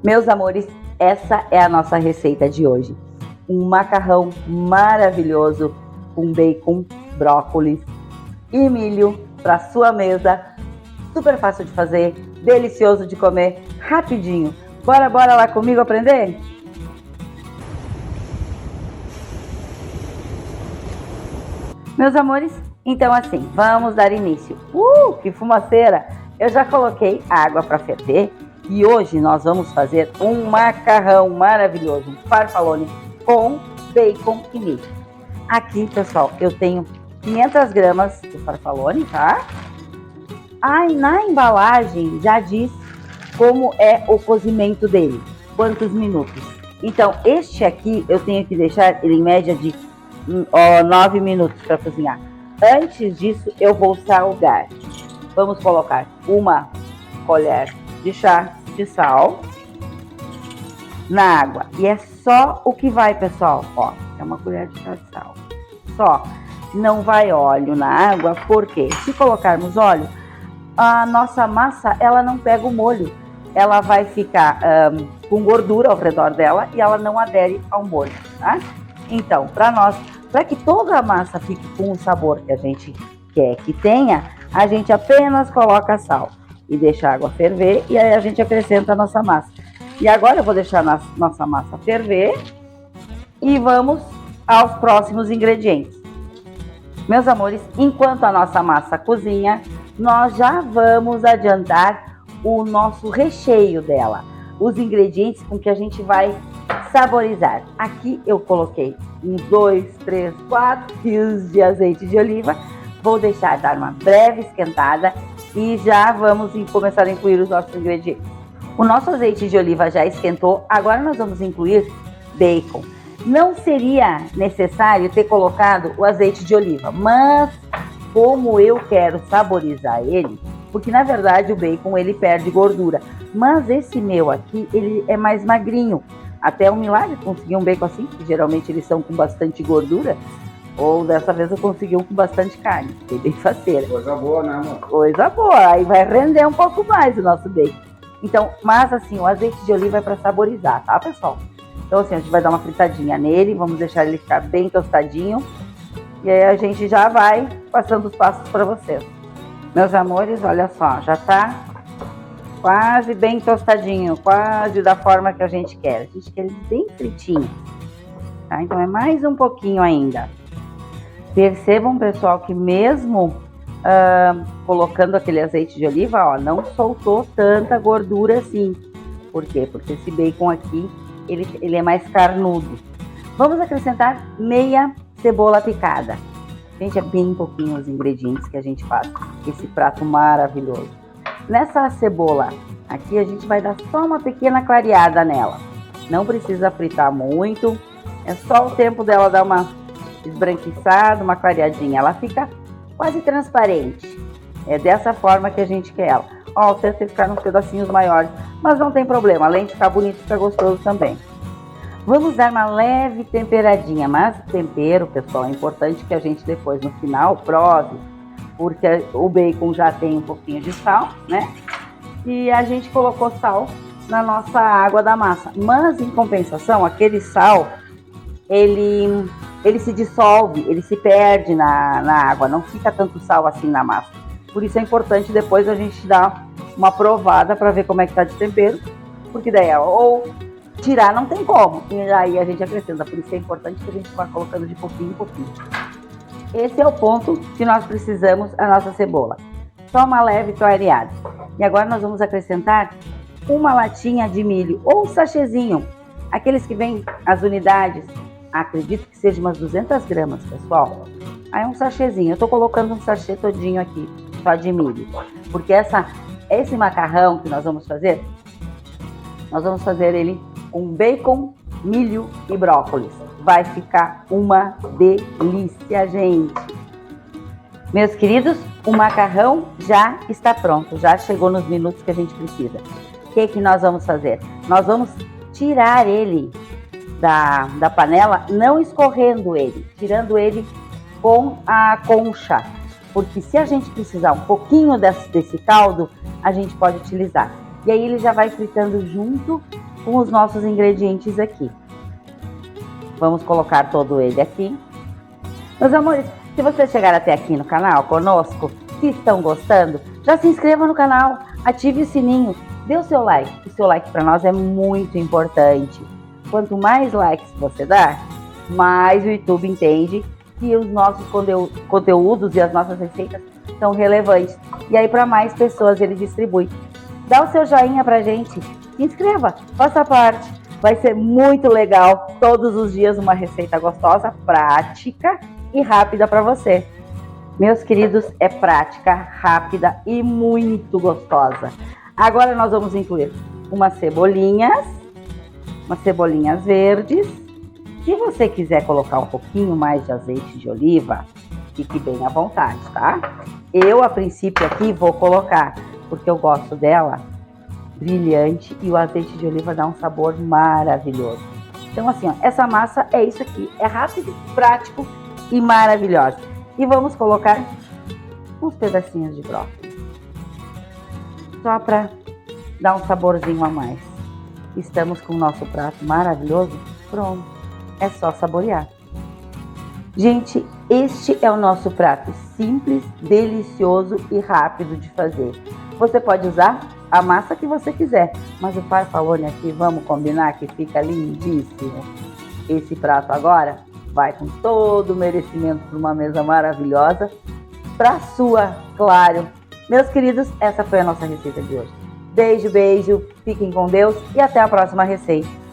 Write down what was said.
Meus amores, essa é a nossa receita de hoje. Um macarrão maravilhoso com bacon, brócolis e milho para sua mesa. Super fácil de fazer, delicioso de comer, rapidinho. Bora lá comigo aprender? Meus amores, então assim, vamos dar início. Que fumaceira! Eu já coloquei água para ferver e hoje nós vamos fazer um macarrão maravilhoso, um farfallone com bacon e milho. Aqui, pessoal, eu tenho 500 gramas de farfallone, tá? Na embalagem já diz como é o cozimento dele, quantos minutos. Então, este aqui eu tenho que deixar ele em média de 9 minutos para cozinhar. Antes disso, eu vou salgar. Vamos colocar uma colher de chá de sal na água. E é só o que vai, pessoal. Ó, é uma colher de chá de sal. Só. Não vai óleo na água, porque se colocarmos óleo, a nossa massa, ela não pega o molho. Ela vai ficar com gordura ao redor dela e ela não adere ao molho, tá? Então, para que toda a massa fique com o sabor que a gente quer que tenha, a gente apenas coloca sal e deixa a água ferver e aí a gente acrescenta a nossa massa. E agora eu vou deixar a nossa massa ferver e vamos aos próximos ingredientes. Meus amores, enquanto a nossa massa cozinha, nós já vamos adiantar o nosso recheio dela, os ingredientes com que a gente vai saborizar. Aqui eu coloquei uns 2, 3, 4 fios de azeite de oliva. Vou deixar dar uma breve esquentada e já vamos começar a incluir os nossos ingredientes. O nosso azeite de oliva já esquentou, agora nós vamos incluir bacon. Não seria necessário ter colocado o azeite de oliva, mas como eu quero saborizar ele, porque na verdade o bacon ele perde gordura, mas esse meu aqui ele é mais magrinho. Até um milagre conseguir um bacon assim, que geralmente eles são com bastante gordura, ou dessa vez eu consegui um com bastante carne, fiquei bem faceira. Coisa boa, né, amor? Coisa boa, aí vai render um pouco mais o nosso bacon. Então, mas assim, o azeite de oliva é para saborizar, tá, pessoal? Então assim, a gente vai dar uma fritadinha nele, vamos deixar ele ficar bem tostadinho, e aí a gente já vai passando os passos para vocês. Meus amores, olha só, já tá quase bem tostadinho, quase da forma que a gente quer. A gente quer ele bem fritinho, tá? Então é mais um pouquinho ainda. Percebam, pessoal, que mesmo colocando aquele azeite de oliva, ó, não soltou tanta gordura assim. Por quê? Porque esse bacon aqui, ele é mais carnudo. Vamos acrescentar meia cebola picada. Gente, é bem pouquinho os ingredientes que a gente faz esse prato maravilhoso. Nessa cebola aqui, a gente vai dar só uma pequena clareada nela. Não precisa fritar muito, é só o tempo dela dar uma esbranquiçada, uma clareadinha. Ela fica quase transparente. É dessa forma que a gente quer ela. Ó, o tenta ficar uns pedacinhos maiores, mas não tem problema. Além de ficar bonito, fica gostoso também. Vamos dar uma leve temperadinha, mas o tempero, pessoal, é importante que a gente depois no final prove, porque o bacon já tem um pouquinho de sal, né? E a gente colocou sal na nossa água da massa. Mas em compensação, aquele sal, ele se dissolve, ele se perde na água, não fica tanto sal assim na massa. Por isso é importante depois a gente dar uma provada para ver como é que tá de tempero, porque daí ou tirar não tem como, e aí a gente acrescenta. Por isso é importante que a gente vá colocando de pouquinho em pouquinho. Esse é o ponto que nós precisamos, a nossa cebola. Só uma leve clareada. E agora nós vamos acrescentar uma latinha de milho, ou um sachêzinho, aqueles que vêm as unidades. Acredito que seja umas 200 gramas, pessoal. Aí um sachêzinho, eu tô colocando um sachê todinho aqui, só de milho. Porque esse macarrão que nós vamos fazer ele com bacon, milho e brócolis. Vai ficar uma delícia, gente. Meus queridos, o macarrão já está pronto, já chegou nos minutos que a gente precisa. O que nós vamos fazer? Nós vamos tirar ele da panela, não escorrendo ele, tirando ele com a concha, porque se a gente precisar um pouquinho desse caldo, a gente pode utilizar. E aí ele já vai fritando junto com os nossos ingredientes aqui. Vamos colocar todo ele aqui. Meus amores, se vocês chegaram até aqui no canal conosco, se estão gostando, já se inscreva no canal, ative o sininho, dê o seu like. O seu like para nós é muito importante. Quanto mais likes você dar, mais o YouTube entende que os nossos conteúdos e as nossas receitas são relevantes. E aí para mais pessoas ele distribui. Dá o seu joinha pra gente, se inscreva, faça parte. Vai ser muito legal, todos os dias uma receita gostosa, prática e rápida para você. Meus queridos, é prática, rápida e muito gostosa. Agora nós vamos incluir umas cebolinhas verdes. Se você quiser colocar um pouquinho mais de azeite de oliva, fique bem à vontade, tá? Eu, a princípio, aqui vou colocar, porque eu gosto dela brilhante e o azeite de oliva dá um sabor maravilhoso. Então, assim, ó, essa massa é isso aqui. É rápido, prático e maravilhosa. E vamos colocar uns pedacinhos de brócolis. Só para dar um saborzinho a mais. Estamos com o nosso prato maravilhoso pronto. É só saborear. Gente, este é o nosso prato simples, delicioso e rápido de fazer. Você pode usar a massa que você quiser, mas o farfallone aqui, vamos combinar que fica lindíssimo. Esse prato agora vai com todo o merecimento para uma mesa maravilhosa, para sua, claro. Meus queridos, essa foi a nossa receita de hoje. Beijo, beijo, fiquem com Deus e até a próxima receita.